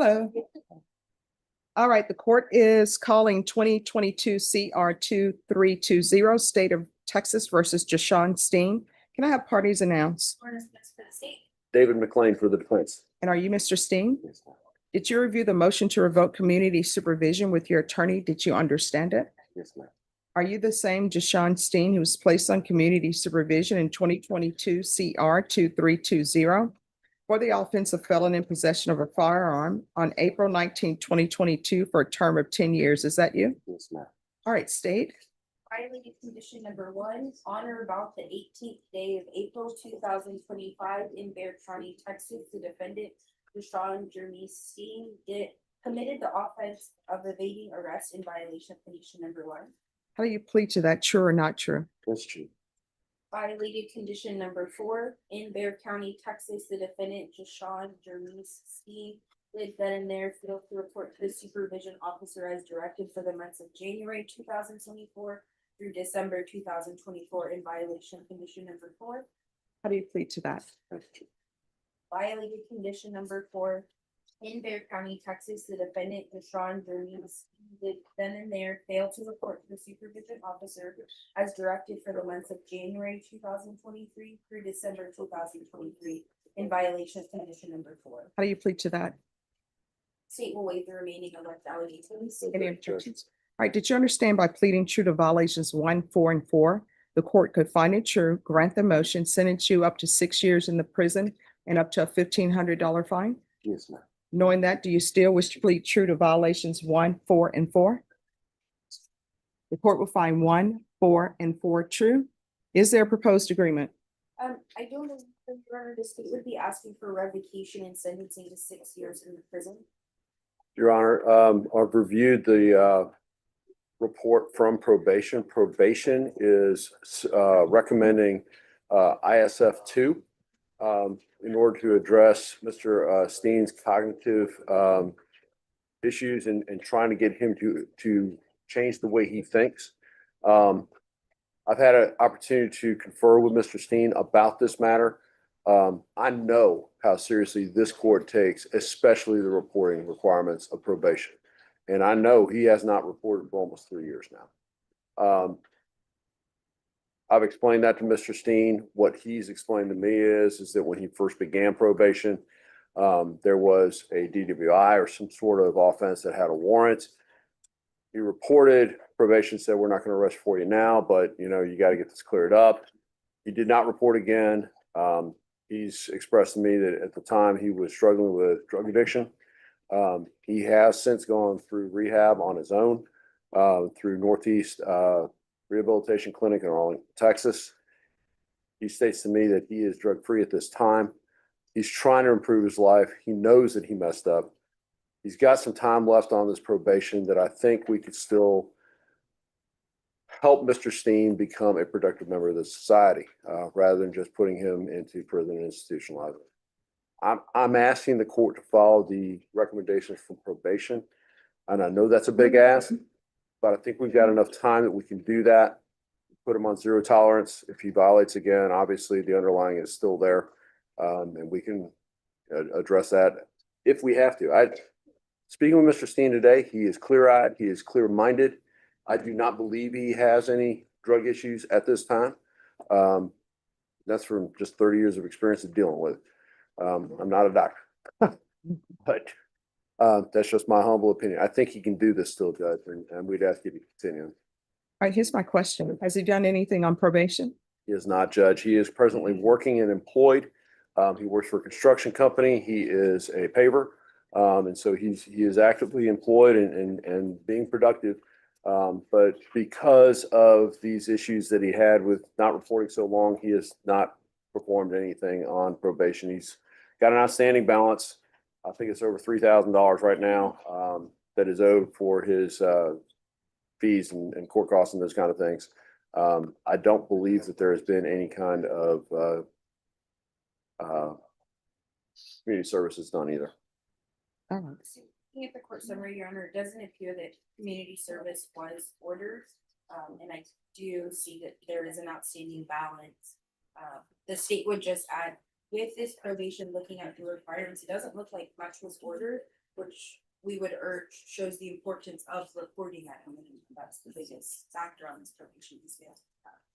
Hello. All right, the court is calling 2022 CR 2320, State of Texas versus Jashawn Steen. Can I have parties announced? David McLean for the defense. And are you Mr. Steen? Yes, ma'am. Did you review the motion to revoke community supervision with your attorney? Did you understand it? Yes, ma'am. Are you the same Jashawn Steen who was placed on community supervision in 2022 CR 2320 for the offense of felon in possession of a firearm on April 19, 2022 for a term of 10 years? Is that you? Yes, ma'am. All right, state. Violating condition number 1, on or about the 18th day of April 2025 in Bexar County, Texas, the defendant, Jashawn Steen, committed the offense of evading arrest in violation of condition number 1. How do you plead to that? True or not true? That's true. Violated condition number 4, in Bexar County, Texas, the defendant, Jashawn Steen, did then and there fail to report to the supervision officer as directed for the months of January 2024 through December 2024 in violation of condition number 4. How do you plead to that? That's true. Violated condition number 4, in Bexar County, Texas, the defendant, Jashawn did then and there fail to report to the supervision officer as directed for the months of January 2023 through December 2023 in violation of condition number 4. How do you plead to that? State will waive the remaining alleged allegations. Any objections? All right, did you understand by pleading true to violations 1, 4, and 4, the court could find it true, grant the motion, sentence you up to 6 years in the prison and up to a $1,500 fine? Yes, ma'am. Knowing that, do you still wish to plead true to violations 1, 4, and 4? The court will find 1, 4, and 4 true. Is there a proposed agreement? I don't know, Your Honor, the state would be asking for revocation and sentencing to 6 years in the prison. Your Honor, I've reviewed the report from probation. Probation is recommending ISF 2 in order to address Mr. Steen's cognitive issues and trying to get him to change the way he thinks. I've had an opportunity to confer with Mr. Steen about this matter. I know how seriously this court takes, especially the reporting requirements of probation. And I know he has not reported for almost 3 years now. I've explained that to Mr. Steen. What he's explained to me is that when he first began probation, there was a DWI or some sort of offense that had a warrant. He reported. Probation said, we're not going to arrest for you now, but you got to get this cleared up. He did not report again. He's expressed to me that at the time he was struggling with drug addiction. He has since gone through rehab on his own through Northeast Rehabilitation Clinic in Arlington, Texas. He states to me that he is drug-free at this time. He's trying to improve his life. He knows that he messed up. He's got some time left on this probation that I think we could still help Mr. Steen become a productive member of the society rather than just putting him into prison and institutionalizing. I'm asking the court to follow the recommendations from probation. And I know that's a big ask, but I think we've got enough time that we can do that. Put him on 0 tolerance. If he violates again, obviously the underlying is still there. And we can address that if we have to. Speaking with Mr. Steen today, he is clear-eyed. He is clear-minded. I do not believe he has any drug issues at this time. That's from just 30 years of experience of dealing with. I'm not a doctor, but that's just my humble opinion. I think he can do this still, Judge, and we'd ask you to continue. All right, here's my question. Has he done anything on probation? He is not, Judge. He is presently working and employed. He works for a construction company. He is a paver. And so he is actively employed and being productive. But because of these issues that he had with not reporting so long, he has not performed anything on probation. He's got an outstanding balance. I think it's over $3,000 right now that is owed for his fees and court costs and those kind of things. I don't believe that there has been any kind of community services done either. All right. Looking at the court summary, Your Honor, it doesn't appear that community service was ordered. And I do see that there is an outstanding balance. The state would just add, with this probation looking at the requirements, it doesn't look like much was ordered, which we would urge shows the importance of reporting at home. And that's the biggest factor on this probation scale.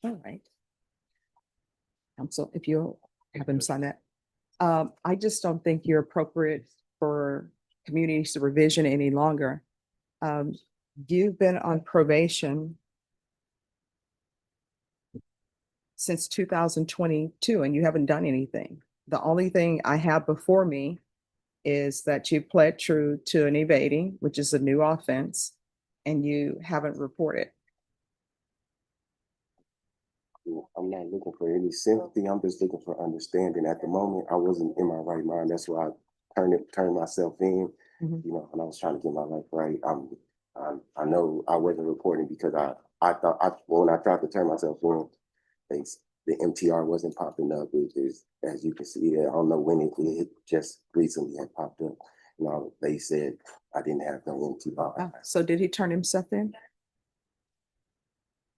All right. Counsel, if you'll have him sign that. I just don't think you're appropriate for community supervision any longer. You've been on probation since 2022 and you haven't done anything. The only thing I have before me is that you pled true to an evading, which is a new offense, and you haven't reported. I'm not looking for any sympathy. I'm just looking for understanding. At the moment, I wasn't in my right mind. That's why I turned myself in, Mhm. you know, and I was trying to get my life right. I know I wasn't reporting because I thought when I tried to turn myself in, the MTR wasn't popping up. It is, as you can see, I don't know when it just recently had popped up. You know, they said I didn't have no MTR. So did he turn himself in?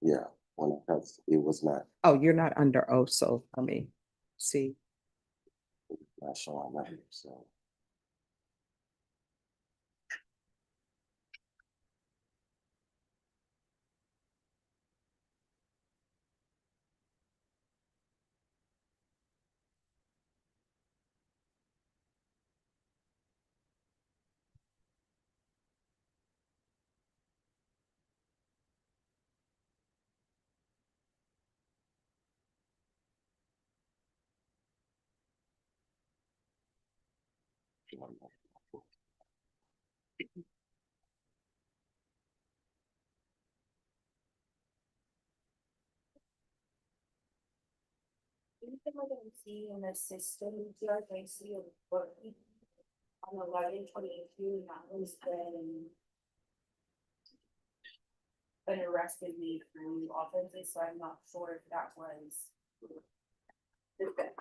Yeah, when I tried, it was not You're not under oath, so let me see. showing up. So. Anything I can see in the system, I see of what on 11/22, that was been arrested me through offenses, so I'm not sure if that was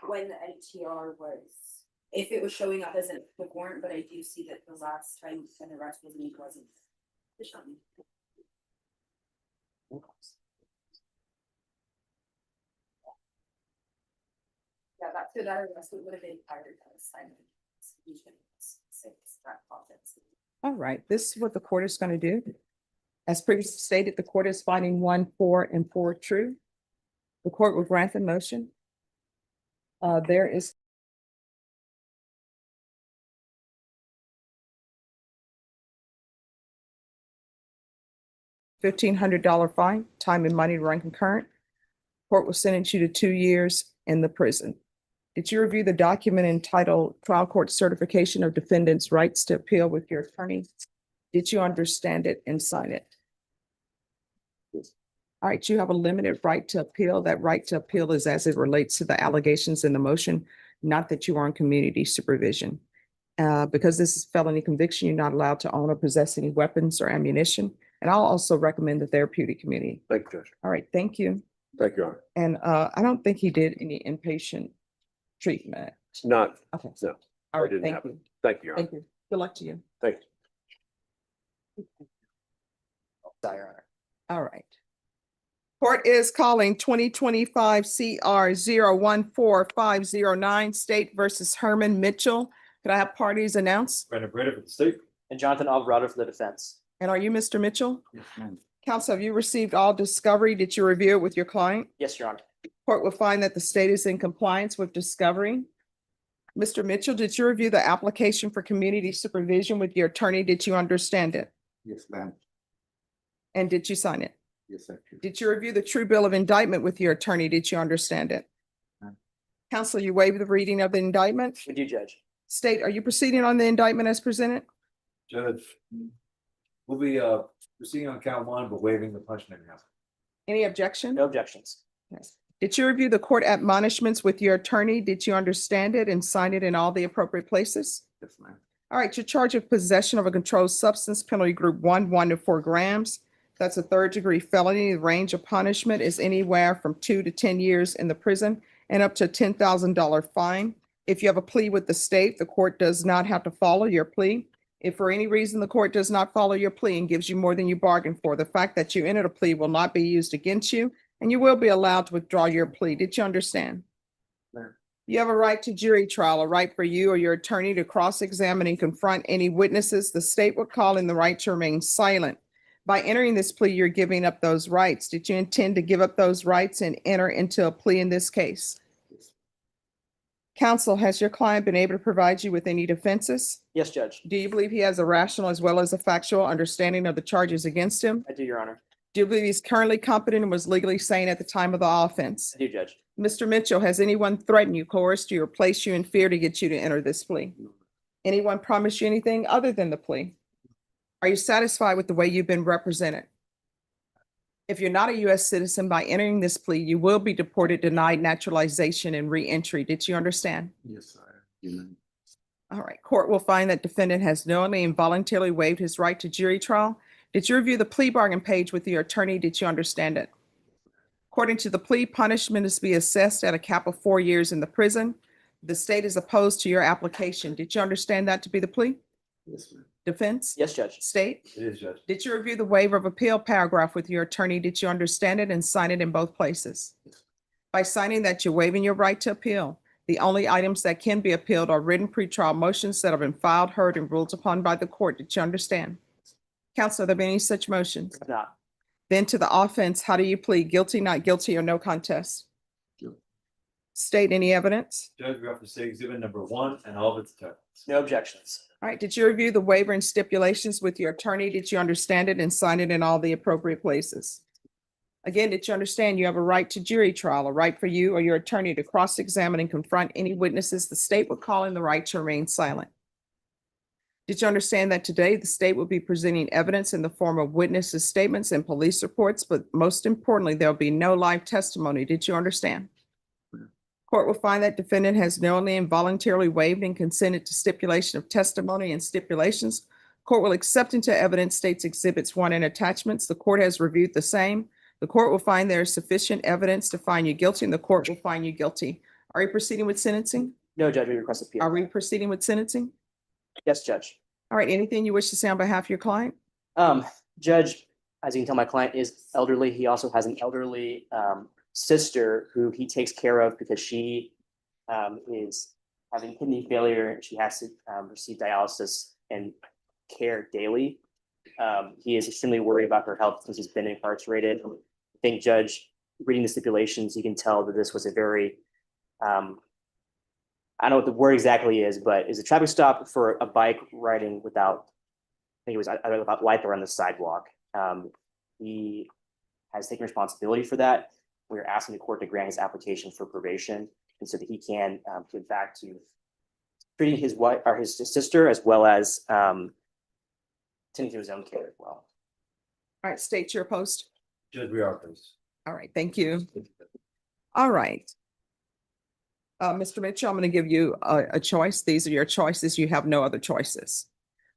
when the NTR was, if it was showing up as a warrant, but I do see that the last time an arrest was made wasn't. Yeah, that's good. That arrest would have been prior to the assignment. All right, this is what the court is going to do. As previously stated, the court is finding 1, 4, and 4 true. The court will grant the motion. There is $1,500 fine, time and money to run concurrent. Court will sentence you to 2 years in the prison. Did you review the document entitled Trial Court Certification of Defendant's Rights to Appeal with your attorney? Did you understand it and sign it? Yes. All right, you have a limited right to appeal. That right to appeal is as it relates to the allegations in the motion, not that you are on community supervision. Because this is felony conviction, you're not allowed to own or possess any weapons or ammunition. And I'll also recommend the therapeutic community. Thank you, Judge. All right, thank you. Thank you, Your Honor. And I don't think he did any inpatient treatment. Not, Okay. no, All right, didn't thank happen. you. Thank you, Your Honor. Thank you. Good luck to you. Thank you. All right. Court is calling 2025 CR 014509 State versus Herman Mitchell. Could I have parties announced? Brandon Brady for the state. And Jonathan Alvarado for the defense. And are you Mr. Mitchell? Yes, ma'am. Counsel, have you received all discovery? Did you review it with your client? Yes, Your Honor. Court will find that the state is in compliance with discovery. Mr. Mitchell, did you review the application for community supervision with your attorney? Did you understand it? Yes, ma'am. And did you sign it? Yes, thank you. Did you review the true bill of indictment with your attorney? Did you understand it? Ma'am. Counsel, you waive the reading of the indictment? We do, Judge. State, are you proceeding on the indictment as presented? Judge, we'll be proceeding on count 1, but waiving the punishment now. Any objection? No objections. Yes. Did you review the court admonishments with your attorney? Did you understand it and sign it in all the appropriate places? Yes, ma'am. All right, your charge of possession of a controlled substance, penalty group 1 to 4 grams. That's a 3rd-degree felony. The range of punishment is anywhere from 2 to 10 years in the prison and up to a $10,000 fine. If you have a plea with the state, the court does not have to follow your plea. If for any reason the court does not follow your plea and gives you more than you bargained for, the fact that you entered a plea will not be used against you, and you will be allowed to withdraw your plea. Did you understand? Ma'am. You have a right to jury trial, a right for you or your attorney to cross-examine and confront any witnesses the state would call in the right to remain silent. By entering this plea, you're giving up those rights. Did you intend to give up those rights and enter into a plea in this case? Counsel, has your client been able to provide you with any defenses? Yes, Judge. Do you believe he has a rational as well as a factual understanding of the charges against him? I do, Your Honor. Do you believe he's currently competent and was legally sane at the time of the offense? I do, Judge. Mr. Mitchell, has anyone threatened you, coerced you, or placed you in fear to get you to enter this plea? Anyone promised you anything other than the plea? Are you satisfied with the way you've been represented? If you're not a U.S. citizen, by entering this plea, you will be deported, denied naturalization, and re-entry. Did you understand? Yes, sir. All right. Court will find that defendant has knowingly and voluntarily waived his right to jury trial. Did you review the plea bargain page with your attorney? Did you understand it? According to the plea, punishment is to be assessed at a cap of 4 years in the prison. The state is opposed to your application. Did you understand that to be the plea? Yes, ma'am. Defense? Yes, Judge. State? It is, Judge. Did you review the waiver of appeal paragraph with your attorney? Did you understand it and sign it in both places? By signing that, you're waiving your right to appeal. The only items that can be appealed are written pretrial motions that have been filed, heard, and ruled upon by the court. Did you understand? Counsel, have there been any such motions? If not, Then to the offense, how do you plead? Guilty, not guilty, or no contest? Guilty. State any evidence? Judge, we have to say exhibit number 1 and all of its attachments. no objections. All right, did you review the waiver and stipulations with your attorney? Did you understand it and sign it in all the appropriate places? Again, did you understand you have a right to jury trial, a right for you or your attorney to cross-examine and confront any witnesses the state would call in the right to remain silent? Did you understand that today the state will be presenting evidence in the form of witnesses' statements and police reports, but most importantly, there'll be no live testimony? Did you understand? Court will find that defendant has knowingly and voluntarily waived and consented to stipulation of testimony and stipulations. Court will accept into evidence states exhibits 1 and attachments. The court has reviewed the same. The court will find there is sufficient evidence to find you guilty, and the court will find you guilty. Are you proceeding with sentencing? No, Judge, we request appeal. Are we proceeding with sentencing? Yes, Judge. All right, anything you wish to say on behalf of your client? Judge, as you can tell, my client is elderly. He also has an elderly sister who he takes care of because she is having kidney failure. She has to receive dialysis and care daily. He is extremely worried about her health since he's been incarcerated. I think, Judge, reading the stipulations, you can tell that this was a very, I don't know what the word exactly is, but is a traffic stop for a bike riding without, I think it was about light around the sidewalk. He has taken responsibility for that. We're asking the court to grant his application for probation, and so that he can get back to treating his wife or his sister, as well as tending to his own care as well. All right, state your post. Judge, we are pleased. All right, thank you. All right. Mr. Mitchell, I'm going to give you a choice. These are your choices. You have no other choices.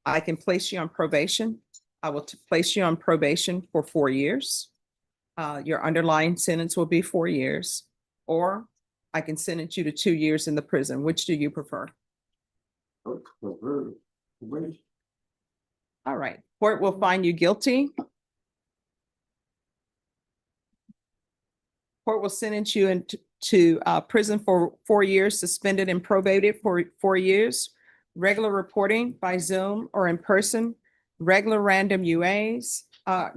I can place you on probation. I will place you on probation for 4 years. Your underlying sentence will be 4 years, or I can sentence you to 2 years in the prison. Which do you prefer? All right, court will find you guilty. Court will sentence you into prison for 4 years, suspended and probated for 4 years. Regular reporting by Zoom or in person, regular random UAs.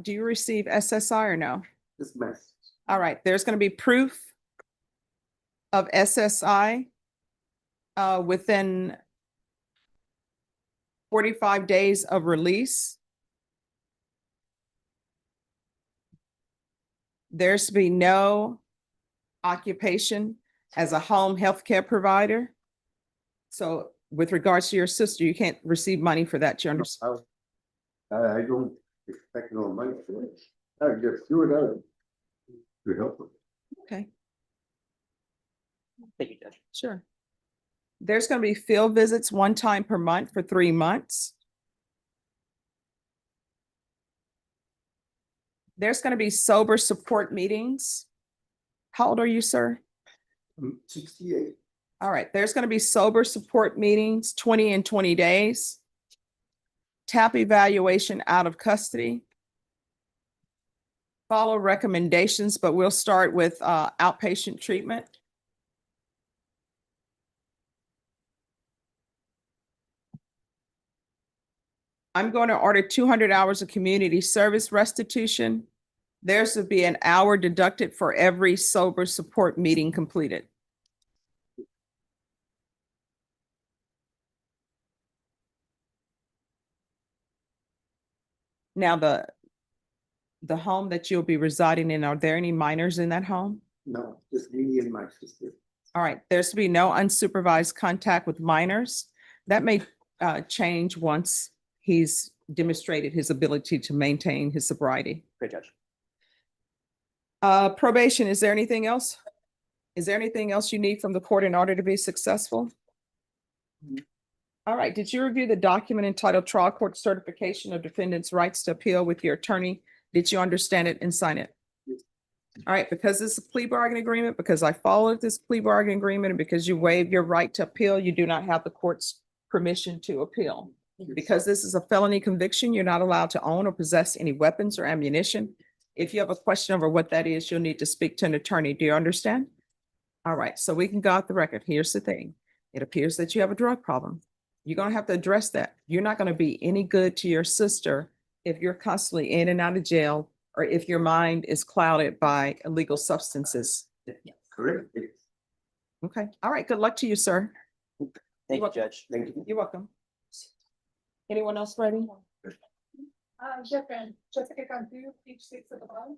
Do you receive SSI or no? This mess. All right, there's going to be proof of SSI within 45 days of release. There's to be no occupation as a home healthcare provider. So with regards to your sister, you can't receive money for that. You understand? I don't expect no money for it. I just do it out to help them. Okay, Thank you, Judge. sure. There's going to be field visits 1 time per month for 3 months. There's going to be sober support meetings. How old are you, sir? I'm 68. All right, there's going to be sober support meetings, 20 and 20 days. TAP evaluation out of custody. Follow recommendations, but we'll start with outpatient treatment. I'm going to order 200 hours of community service restitution. There's to be an hour deducted for every sober support meeting completed. Now, the home that you'll be residing in, are there any minors in that home? No, just me and my sister. All right, there's to be no unsupervised contact with minors. That may change once he's demonstrated his ability to maintain his sobriety. Great, Judge. Probation, is there anything else? Is there anything else you need from the court in order to be successful? All right, did you review the document entitled Trial Court Certification of Defendant's Rights to Appeal with your attorney? Did you understand it and sign it? All right, because this is a plea bargaining agreement, because I followed this plea bargaining agreement, and because you waived your right to appeal, you do not have the court's permission to appeal. Because this is a felony conviction, you're not allowed to own or possess any weapons or ammunition. If you have a question over what that is, you'll need to speak to an attorney. Do you understand? All right, so we can go off the record. Here's the thing. It appears that you have a drug problem. You're gonna have to address that. You're not gonna be any good to your sister if you're constantly in and out of jail, or if your mind is clouded by illegal substances. Correct. Okay, all right, good luck to you, sir. Thank you, Judge. Thank you. You're welcome. Anyone else ready? Jessica Cantu, page 6 of the bottom.